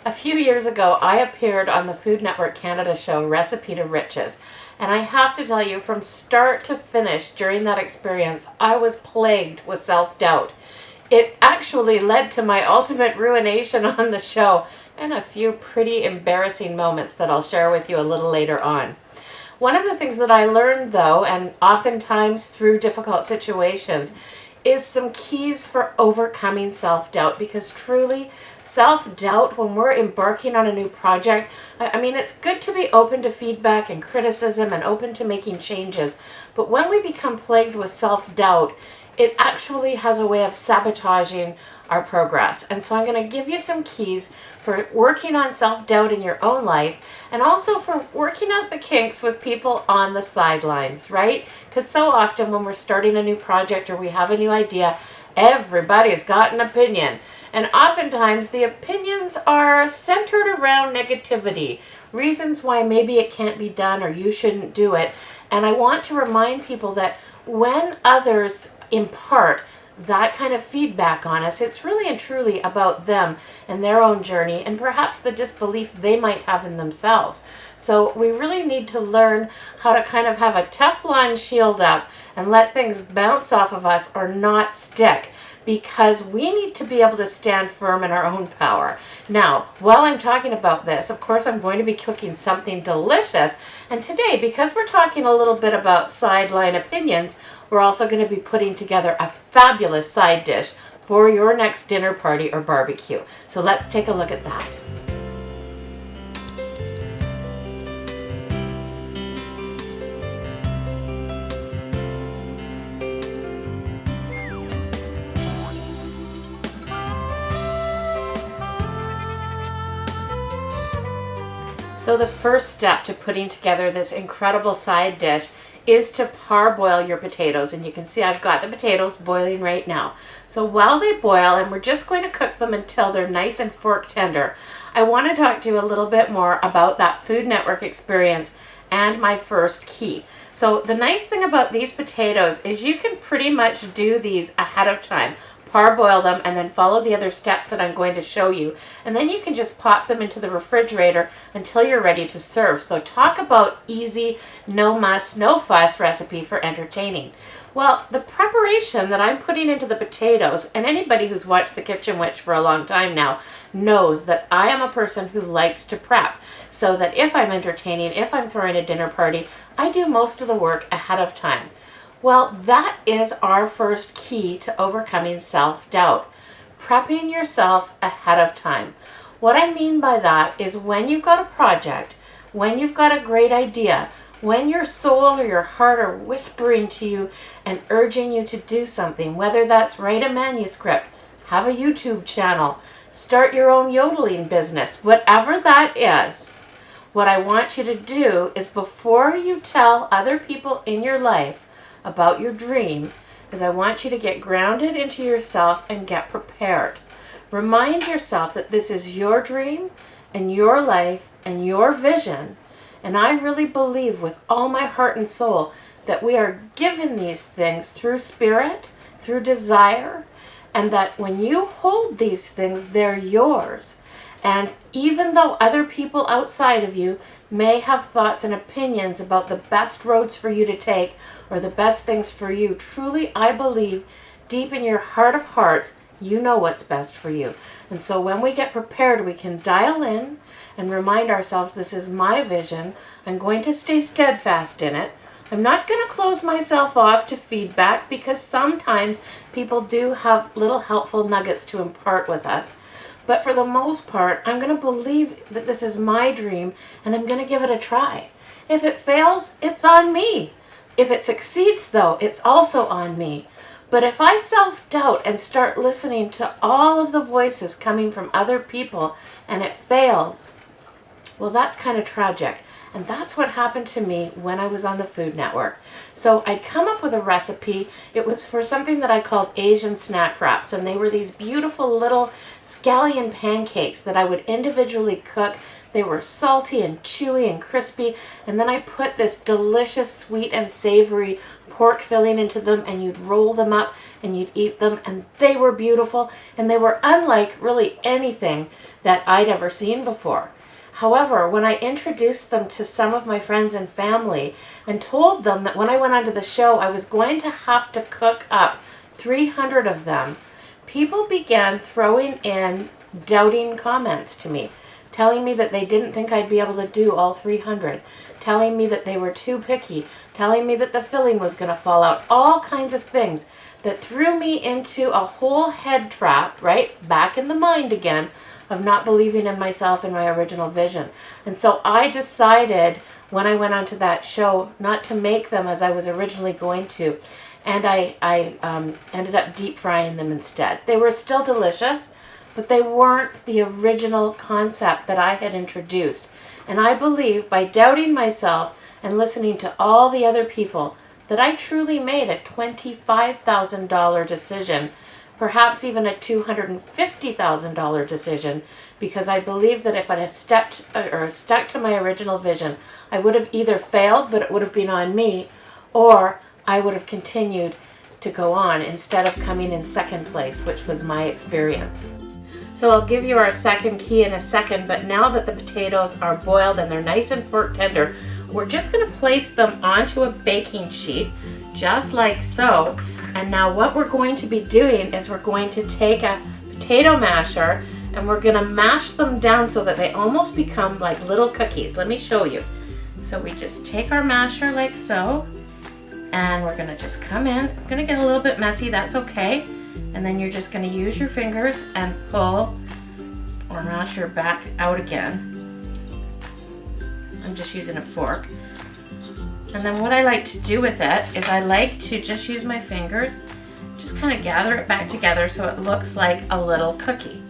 A few years ago, I appeared on the Food Network Canada show Recipe to Riches. And I have to tell you, from start to finish during that experience, I was plagued with self-doubt. It actually led to my ultimate ruination on the show and a few pretty embarrassing moments that I'll share with you a little later on. One of the things that I learned, though, and oftentimes through difficult situations, is some keys for overcoming self-doubt, because truly self-doubt when we're embarking on a new project, I mean, it's good to be open to feedback and criticism and open to making changes, but when we become plagued with self-doubt, it actually has a way of sabotaging our progress. And so I'm going to give you some keys for working on self-doubt in your own life, and also for working out the kinks with people on the sidelines, right? Because so often when we're starting a new project or we have a new idea, everybody's got an opinion. And oftentimes the opinions are centered around negativity, reasons why maybe it can't be done or you shouldn't do it. And I want to remind people that when others impart that kind of feedback on us, it's really and truly about them and their own journey and perhaps the disbelief they might have in themselves. So we really need to learn how to kind of have a Teflon shield up and let things bounce off of us or not stick, because we need to be able to stand firm in our own power. Now, while I'm talking about this, of course, I'm going to be cooking something delicious. And today, because we're talking a little bit about sideline opinions, we're also going to be putting together a fabulous side dish for your next dinner party or barbecue. So let's take a look at that. So the first step to putting together this incredible side dish is to parboil your potatoes. And you can see I've got the potatoes boiling right now. So while they boil, and we're just going to cook them until they're nice and fork tender, I want to talk to you a little bit more about that Food Network experience and my first key. So the nice thing about these potatoes is you can pretty much do these ahead of time. Parboil them and then follow the other steps that I'm going to show you. And then you can just pop them into the refrigerator until you're ready to serve. So talk about easy, no muss, no fuss recipe for entertaining. Well, the preparation that I'm putting into the potatoes, and anybody who's watched The Kitchen Witch for a long time now knows that I am a person who likes to prep. So that if I'm entertaining, if I'm throwing a dinner party, I do most of the work ahead of time. Well, that is our first key to overcoming self-doubt. Prepping yourself ahead of time. What I mean by that is when you've got a project, when you've got a great idea, when your soul or your heart are whispering to you and urging you to do something, whether that's write a manuscript, have a YouTube channel, start your own yodeling business, whatever that is, what I want you to do is before you tell other people in your life about your dream, is I want you to get grounded into yourself and get prepared. Remind yourself that this is your dream and your life and your vision. And I really believe with all my heart and soul that we are given these things through spirit, through desire, and that when you hold these things, they're yours. And even though other people outside of you may have thoughts and opinions about the best roads for you to take or the best things for you, truly I believe deep in your heart of hearts, you know what's best for you. And so when we get prepared, we can dial in and remind ourselves, this is my vision. I'm going to stay steadfast in it. I'm not going to close myself off to feedback, because sometimes people do have little helpful nuggets to impart with us. But for the most part, I'm going to believe that this is my dream and I'm going to give it a try. If it fails, it's on me. If it succeeds, though, it's also on me. But if I self-doubt and start listening to all of the voices coming from other people and it fails, Well, that's kind of tragic. And that's what happened to me when I was on the Food Network. So I'd come up with a recipe. It was for something that I called Asian snack wraps. And they were these beautiful little scallion pancakes that I would individually cook. They were salty and chewy and crispy. And then I put this delicious sweet and savory pork filling into them, and you'd roll them up and you'd eat them. And they were beautiful. And they were unlike really anything that I'd ever seen before. However, when I introduced them to some of my friends and family and told them that when I went onto the show I was going to have to cook up 300 of them, people began throwing in doubting comments to me, telling me that they didn't think I'd be able to do all 300, telling me that they were too picky, telling me that the filling was going to fall out, all kinds of things that threw me into a whole head trap, right, back in the mind again, of not believing in myself and my original vision. And so I decided when I went onto that show not to make them as I was originally going to. And I ended up deep frying them instead. They were still delicious, but they weren't the original concept that I had introduced. And I believe by doubting myself and listening to all the other people that I truly made a $25,000 decision, perhaps even a $250,000 decision, because I believe that if I had stuck to my original vision, I would have either failed, but it would have been on me, or I would have continued to go on instead of coming in second place, which was my experience. So I'll give you our second key in a second, but now that the potatoes are boiled and they're nice and fork tender, we're just going to place them onto a baking sheet, just like so. And now what we're going to be doing is we're going to take a potato masher and we're going to mash them down so that they almost become like little cookies. Let me show you. So we just take our masher like so, and we're going to just come in. It's going to get a little bit messy, that's okay. And then you're just going to use your fingers and pull or mash your back out again. I'm just using a fork. And then what I like to do with it is I like to just use my fingers, just kind of gather it back together so it looks like a little cookie.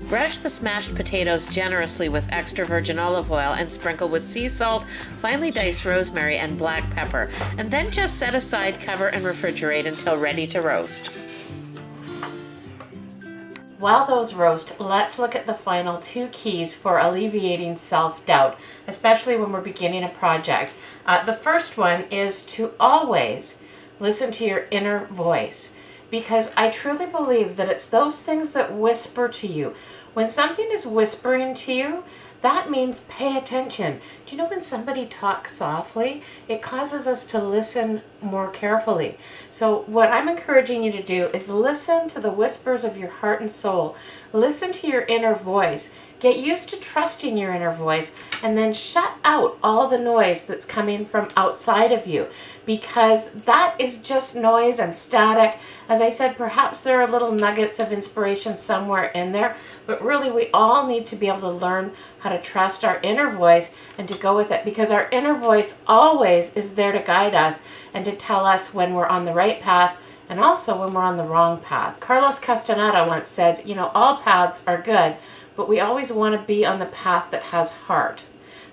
Brush the smashed potatoes generously with extra virgin olive oil and sprinkle with sea salt, finely diced rosemary, and black pepper. And then just set aside, cover, and refrigerate until ready to roast. While those roast, let's look at the final two keys for alleviating self-doubt, especially when we're beginning a project. The first one is to always listen to your inner voice, because I truly believe that it's those things that whisper to you. When something is whispering to you, that means pay attention. Do you know when somebody talks softly, it causes us to listen more carefully. So what I'm encouraging you to do is listen to the whispers of your heart and soul. Listen to your inner voice. Get used to trusting your inner voice, and then shut out all the noise that's coming from outside of you, because that is just noise and static. As I said, perhaps there are little nuggets of inspiration somewhere in there, but really we all need to be able to learn how to trust our inner voice and to go with it, because our inner voice always is there to guide us and to tell us when we're on the right path and also when we're on the wrong path. Carlos Castaneda once said, you know, all paths are good, but we always want to be on the path that has heart.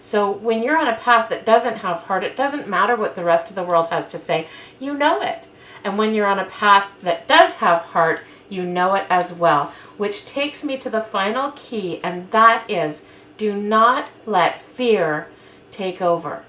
So when you're on a path that doesn't have heart, it doesn't matter what the rest of the world has to say, you know it. And when you're on a path that does have heart, you know it as well. Which takes me to the final key, and that is, do not let fear take over.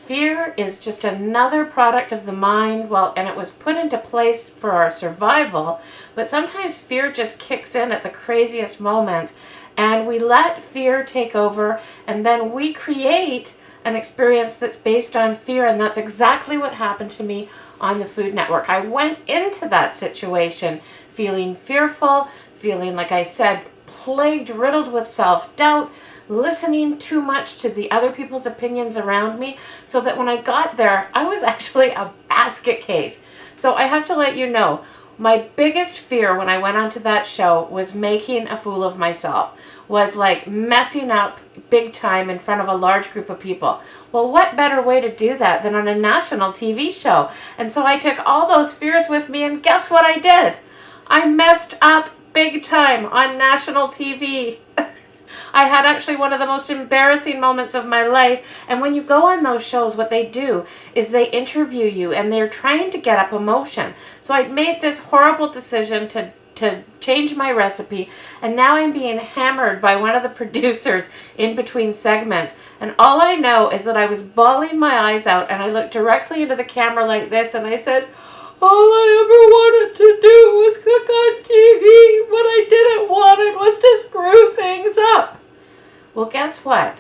Fear is just another product of the mind, and it was put into place for our survival, but sometimes fear just kicks in at the craziest moments, and we let fear take over, and then we create an experience that's based on fear, and that's exactly what happened to me on the Food Network. I went into that situation feeling fearful, feeling, like I said, plagued, riddled with self-doubt, listening too much to the other people's opinions around me, so that when I got there, I was actually a basket case. So I have to let you know, my biggest fear when I went onto that show was making a fool of myself, was like messing up big time in front of a large group of people. Well, what better way to do that than on a national TV show? And so I took all those fears with me, and guess what I did? I messed up big time on national TV. I had actually one of the most embarrassing moments of my life. And when you go on those shows, what they do is they interview you and they're trying to get up emotion. So I made this horrible decision to change my recipe, and now I'm being hammered by one of the producers in between segments, and all I know is that I was bawling my eyes out, and I looked directly into the camera like this, and I said, all I ever wanted to do was cook on TV. What I didn't want was to screw things up. Well, guess what?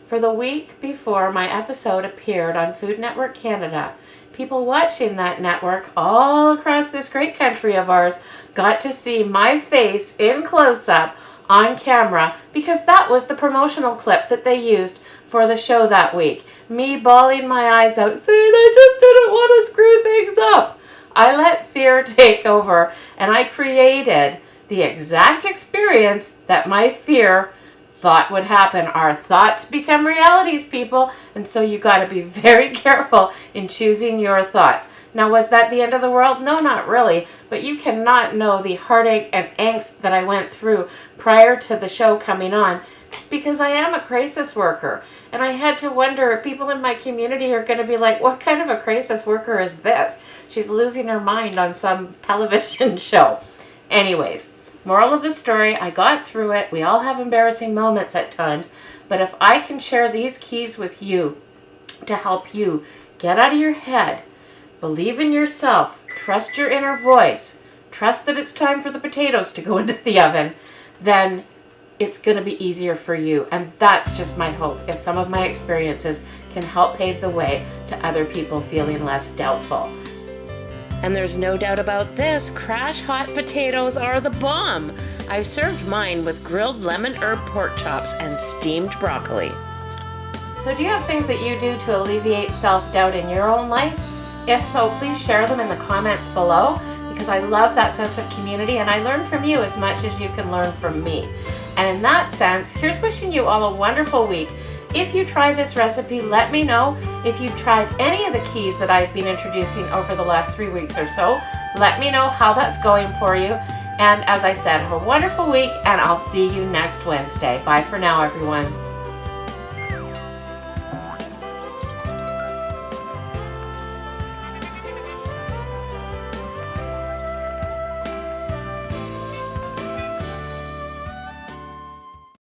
For the week before my episode appeared on Food Network Canada, people watching that network all across this great country of ours got to see my face in close-up on camera, because that was the promotional clip that they used for the show that week. Me bawling my eyes out saying I just didn't want to screw things up. I let fear take over, and I created the exact experience that my fear thought would happen. Our thoughts become realities, people, and so you got to be very careful in choosing your thoughts. Now, was that the end of the world? No, not really, but you cannot know the heartache and angst that I went through prior to the show coming on, because I am a crisis worker, and I had to wonder if people in my community are going to be like, what kind of a crisis worker is this? She's losing her mind on some television show. Anyways, moral of the story, I got through it. We all have embarrassing moments at times, but if I can share these keys with you to help you get out of your head, believe in yourself, trust your inner voice, trust that it's time for the potatoes to go into the oven, then it's going to be easier for you. And that's just my hope, if some of my experiences can help pave the way to other people feeling less doubtful. And there's no doubt about this, crash hot potatoes are the bomb. I've served mine with grilled lemon herb pork chops and steamed broccoli. So do you have things that you do to alleviate self-doubt in your own life? If so, please share them in the comments below, because I love that sense of community, and I learn from you as much as you can learn from me. And in that sense, here's wishing you all a wonderful week. If you try this recipe, let me know. If you've tried any of the keys that I've been introducing over the last 3 weeks or so, let me know how that's going for you. And as I said, have a wonderful week, and I'll see you next Wednesday. Bye for now, everyone.